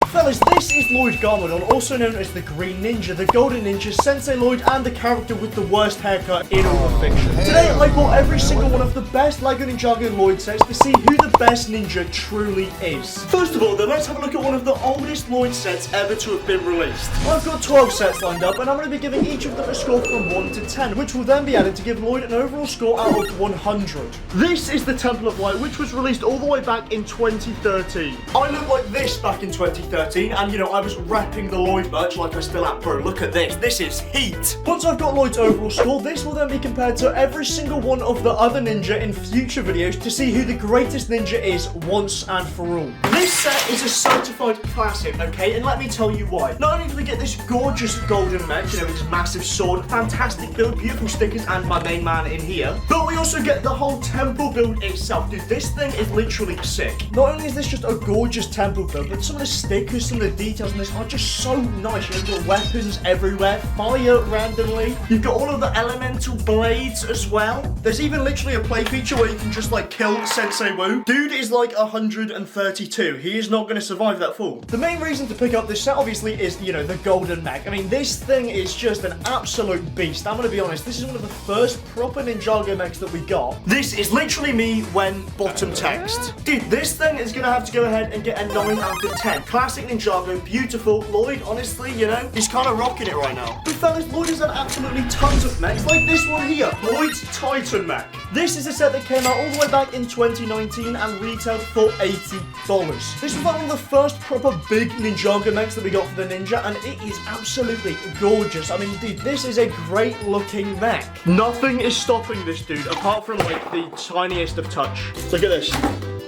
Fellas, this is Lloyd Garmadon, also known as the Green Ninja, the Golden Ninja, Sensei Lloyd, and the character with the worst haircut in all of fiction. Today, I bought every single one of the best LEGO NINJAGO Lloyd sets to see who the best ninja truly is. First of all, then, let's have a look at one of the oldest Lloyd sets ever to have been released. I've got 12 sets lined up, and I'm going to be giving each of them a score from 1 to 10, which will then be added to give Lloyd an overall score out of 100. This is the Temple of Light, which was released all the way back in 2013. I looked like this back in 2013, and you know, I was repping the Lloyd merch like I still am. Bro, look at this. This is heat. Once I've got Lloyd's overall score, this will then be compared to every single one of the other ninja in future videos to see who the greatest ninja is once and for all. This set is a certified classic, okay? And let me tell you why. Not only do we get this gorgeous golden mech, you know, with this massive sword, fantastic build, beautiful stickers, and my main man in here, but we also get the whole temple build itself. Dude, this thing is literally sick. Not only is this just a gorgeous temple build, but some of the stickers, some of the details in this are just so nice. You know, you've got weapons everywhere, fire randomly. You've got all of the elemental blades as well. There's even literally a play feature where you can just like kill Sensei Wu. Dude is like 132. He is not going to survive that fall. The main reason to pick up this set obviously is, you know, the golden mech. I mean, this thing is just an absolute beast. I'm going to be honest, this is one of the first proper Ninjago mechs that we got. This is literally me when bottom text. Dude, this thing is going to have to go ahead and get a 9 out of 10. Classic Ninjago, beautiful. Lloyd, honestly, you know, he's kind of rocking it right now. But fellas, Lloyd has had absolutely tons of mechs, like this one here, Lloyd's Titan mech. This is a set that came out all the way back in 2019 and retailed for $80. This was like one of the first proper big Ninjago mechs that we got for the Ninja, and it is absolutely gorgeous. I mean, dude, this is a great looking mech. Nothing is stopping this dude, apart from like the tiniest of touch. Look at this.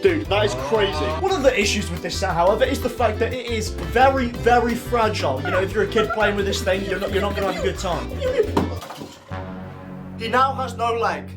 Dude, that is crazy. One of the issues with this set, however, is the fact that it is very, very fragile. You know, if you're a kid playing with this thing, you're not going to have a good time. He now has no leg.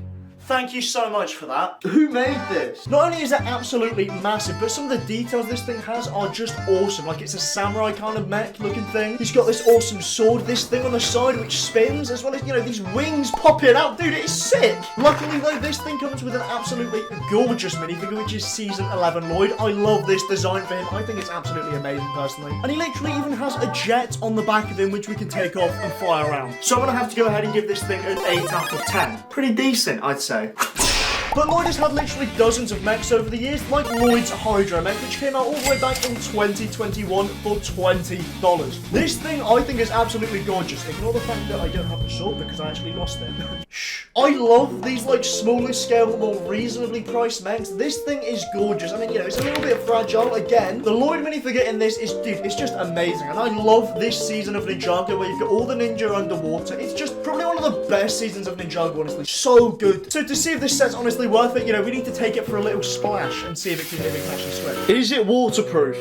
Thank you so much for that. Who made this? Not only is it absolutely massive, but some of the details this thing has are just awesome. Like, it's a samurai kind of mech looking thing. He's got this awesome sword, this thing on the side which spins, as well as, you know, these wings popping out. Dude, it is sick. Luckily though, this thing comes with an absolutely gorgeous minifigure, which is Season 11 Lloyd. I love this design for him. I think it's absolutely amazing personally. And he literally even has a jet on the back of him, which we can take off and fly around. So I'm gonna have to go ahead and give this thing an 8 out of 10. Pretty decent, I'd say. But Lloyd has had literally dozens of mechs over the years, like Lloyd's Hydra mech, which came out all the way back in 2021 for $20. This thing I think is absolutely gorgeous. Ignore the fact that I don't have the sword because I actually lost it. Shh. I love these like smaller scale, more reasonably priced mechs. This thing is gorgeous. I mean, you know, it's a little bit fragile. Again, the Lloyd minifigure in this is, dude, it's just amazing. And I love this season of Ninjago where you've got all the ninja underwater. It's just probably one of the best seasons of Ninjago, honestly. So good. So to see if this set's honestly worth it, you know, we need to take it for a little splash and see if it can actually swim. Is it waterproof?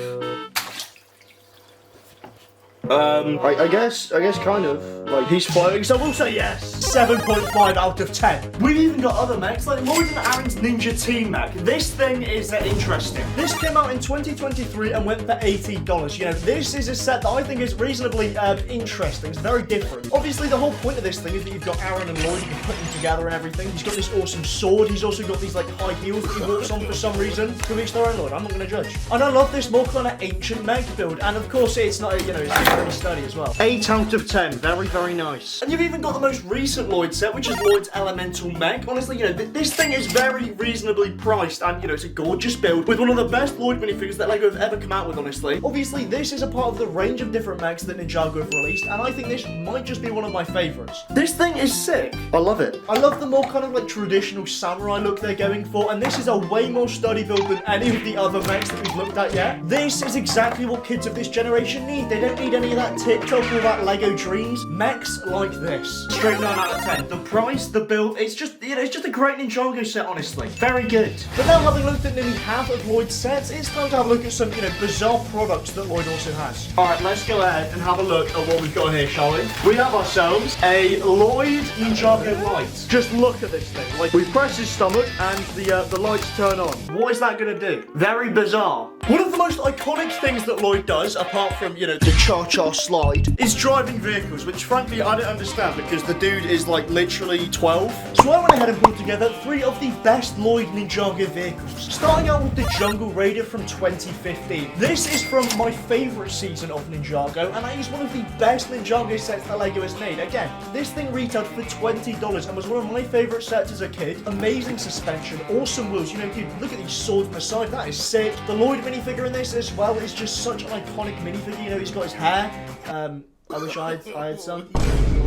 I guess kind of. Like, he's floating, so we'll say yes. 7.5 out of 10. We've even got other mechs, like Lloyd and Arin's Ninja Team mech. This thing is interesting. This came out in 2023 and went for $80. You know, this is a set that I think is reasonably interesting. It's very different. Obviously, the whole point of this thing is that you've got Arin and Lloyd, you can put them together and everything. He's got this awesome sword. He's also got these, like, high heels that he walks on for some reason. To each their own, Lloyd. I'm not going to judge. And I love this more kind of ancient mech build. And, of course, it's not, you know, it's very sturdy as well. 8 out of 10. Very, very nice. And you've even got the most recent Lloyd set, which is Lloyd's Elemental Mech. Honestly, you know, this thing is very reasonably priced, and, you know, it's a gorgeous build with one of the best Lloyd minifigures that LEGO have ever come out with, honestly. Obviously, this is a part of the range of different mechs that Ninjago have released, and I think this might just be one of my favorites. This thing is sick. I love it. I love the more kind of, like, traditional samurai look they're going for, and this is a way more sturdy build than any of the other mechs that we've looked at yet. This is exactly what kids of this generation need. They don't need any of that TikTok or that LEGO dreams. Mechs like this. Straight 9 out of 10. The price, the build, it's just, you know, it's just a great Ninjago set, honestly. Very good. But now, having looked at nearly half of Lloyd's sets, it's time to have a look at some, you know, bizarre products that Lloyd also has. Alright, let's go ahead and have a look at what we've got here, shall we? We have ourselves a Lloyd NINJAGO light. Just look at this thing. Like, we press his stomach and the lights turn on. What is that gonna do? Very bizarre. One of the most iconic things that Lloyd does, apart from, you know, the cha-cha slide, is driving vehicles, which frankly I don't understand because the dude is like literally 12. So I went ahead and pulled together 3 of the best Lloyd Ninjago vehicles. Starting out with the Jungle Raider from 2015. This is from my favourite season of Ninjago, and it is one of the best Ninjago sets that LEGO has made. Again, this thing retailed for $20 and was one of my favourite sets as a kid. Amazing suspension, awesome wheels. You know, dude, look at these swords on the side. That is sick. The Lloyd minifigure in this as well is just such an iconic minifigure. You know, he's got his hair. I wish I had some.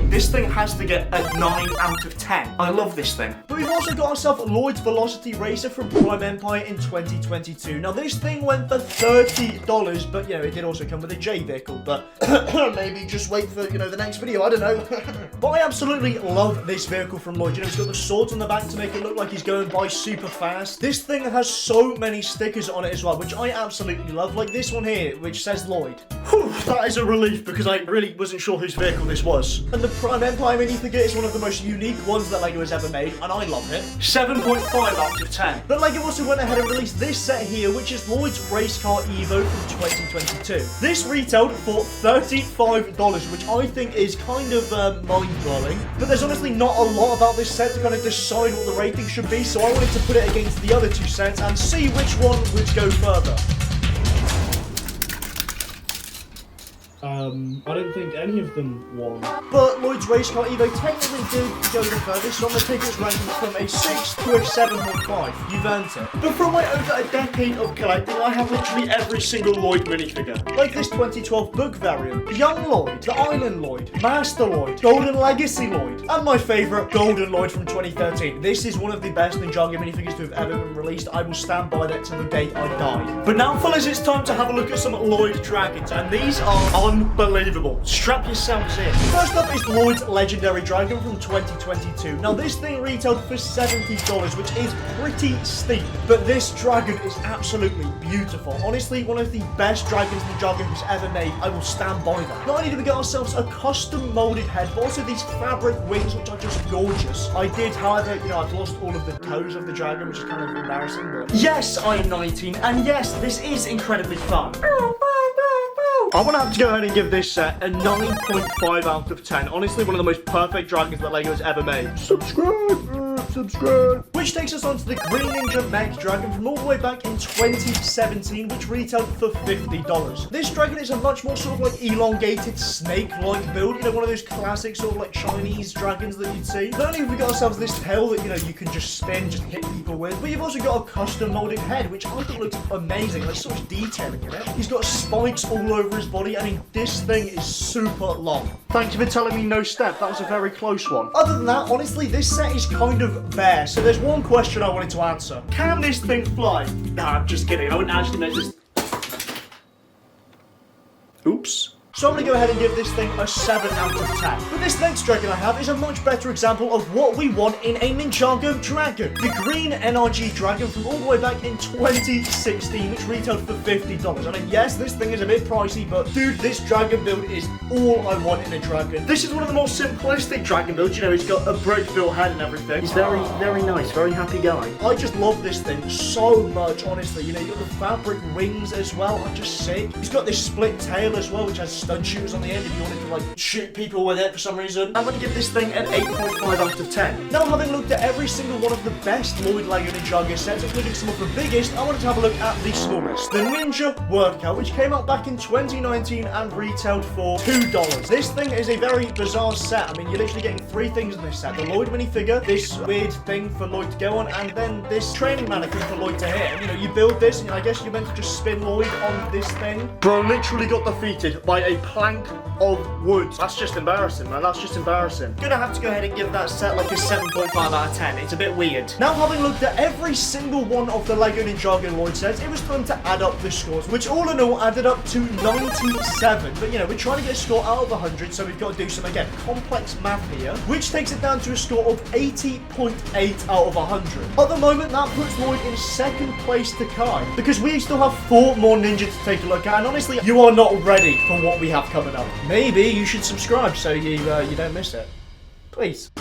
This thing has to get a 9 out of 10. I love this thing. But we've also got ourselves Lloyd's Velocity Racer from Prime Empire in 2022. Now, this thing went for $30, but, you know, it did also come with a J vehicle. But maybe just wait for, you know, the next video. I don't know. But I absolutely love this vehicle from Lloyd. You know, it's got the swords on the back to make it look like he's going by super fast. This thing has so many stickers on it as well, which I absolutely love. Like this one here, which says Lloyd. Whew, that is a relief because I really wasn't sure whose vehicle this was. And the Prime Empire minifigure is one of the most unique ones that LEGO has ever made, and I love it. 7.5 out of 10. But LEGO also went ahead and released this set here, which is Lloyd's Race Car Evo from 2022. This retailed for $35, which I think is kind of mind-blowing. But there's honestly not a lot about this set to kind of decide what the rating should be, so I wanted to put it against the other 2 sets and see which one would go further. I don't think any of them won. But Lloyd's Race Car Evo technically did go the furthest, so I'm going to take its ranking from a 6 to a 7.5. You've earned it. But from my over a decade of collecting, I have literally every single Lloyd minifigure. Like this 2012 book variant, Young Lloyd, the Island Lloyd, Master Lloyd, Golden Legacy Lloyd, and my favourite, Golden Lloyd from 2013. This is one of the best Ninjago minifigures to have ever been released. I will stand by that till the day I die. But now, fellas, it's time to have a look at some Lloyd Dragons, and these are unbelievable. Strap yourselves in. First up is Lloyd's Legendary Dragon from 2022. Now, this thing retailed for $70, which is pretty steep, but this dragon is absolutely beautiful. Honestly, one of the best dragons Ninjago has ever made. I will stand by that. Not only did we get ourselves a custom molded head, but also these fabric wings, which are just gorgeous. I did, however, you know, I've lost all of the toes of the dragon, which is kind of embarrassing, but yes, I'm 19, and yes, this is incredibly fun. I want to have to go ahead and give this set a 9.5 out of 10. Honestly, one of the most perfect dragons that LEGO has ever made. Subscribe! Which takes us on to the Green NRG Mech Dragon from all the way back in 2017, which retailed for $50. This dragon is a much more sort of like elongated snake-like build. You know, one of those classic sort of like Chinese dragons that you'd see. Not only have we got ourselves this tail that, you know, you can just spin, just hit people with, but you've also got a custom molded head, which I think looks amazing. There's so much detailing in it. He's got spikes all over his body. I mean, this thing is super long. Thank you for telling me no step. That was a very close one. Other than that, honestly, this set is kind of bare. So there's one question I wanted to answer. Can this thing fly? Nah, I'm just kidding. I wouldn't actually make this. Oops. So I'm going to go ahead and give this thing a 7 out of 10. But this next dragon I have is a much better example of what we want in a Ninjago Dragon. The Green NRG Dragon from all the way back in 2016, which retailed for $50. I mean, yes, this thing is a bit pricey, but dude, this dragon build is all I want in a dragon. This is one of the more simplistic dragon builds. You know, he's got a brick-built head and everything. He's very, very nice, very happy going. I just love this thing so much, honestly. You know, you've got the fabric wings as well. I'm just sick. He's got this split tail as well, which has stun shooters on the end if you wanted to like shoot people with it for some reason. I'm going to give this thing an 8.5 out of 10. Now, having looked at every single one of the best Lloyd LEGO Ninjago sets, including some of the biggest, I wanted to have a look at the smallest. The Ninja Workout, which came out back in 2019 and retailed for $2. This thing is a very bizarre set. I mean, you're literally getting 3 things in this set. The Lloyd minifigure, this weird thing for Lloyd to go on, and then this training mannequin for Lloyd to hit. And, you know, you build this, and I guess you're meant to just spin Lloyd on this thing. Bro literally got defeated by a plank of wood. That's just embarrassing, man. That's just embarrassing. Gonna have to go ahead and give that set like a 7.5 out of 10. It's a bit weird. Now, having looked at every single one of the LEGO Ninjago Lloyd sets, it was time to add up the scores, which all in all added up to 97. But, you know, we're trying to get a score out of 100, so we've got to do some, again, complex math here, which takes it down to a score of 80.8 out of 100. At the moment, that puts Lloyd in second place to Kai, because we still have 4 more ninjas to take a look at, and honestly, you are not ready for what we have coming up. Maybe you should subscribe so you don't miss it. Please.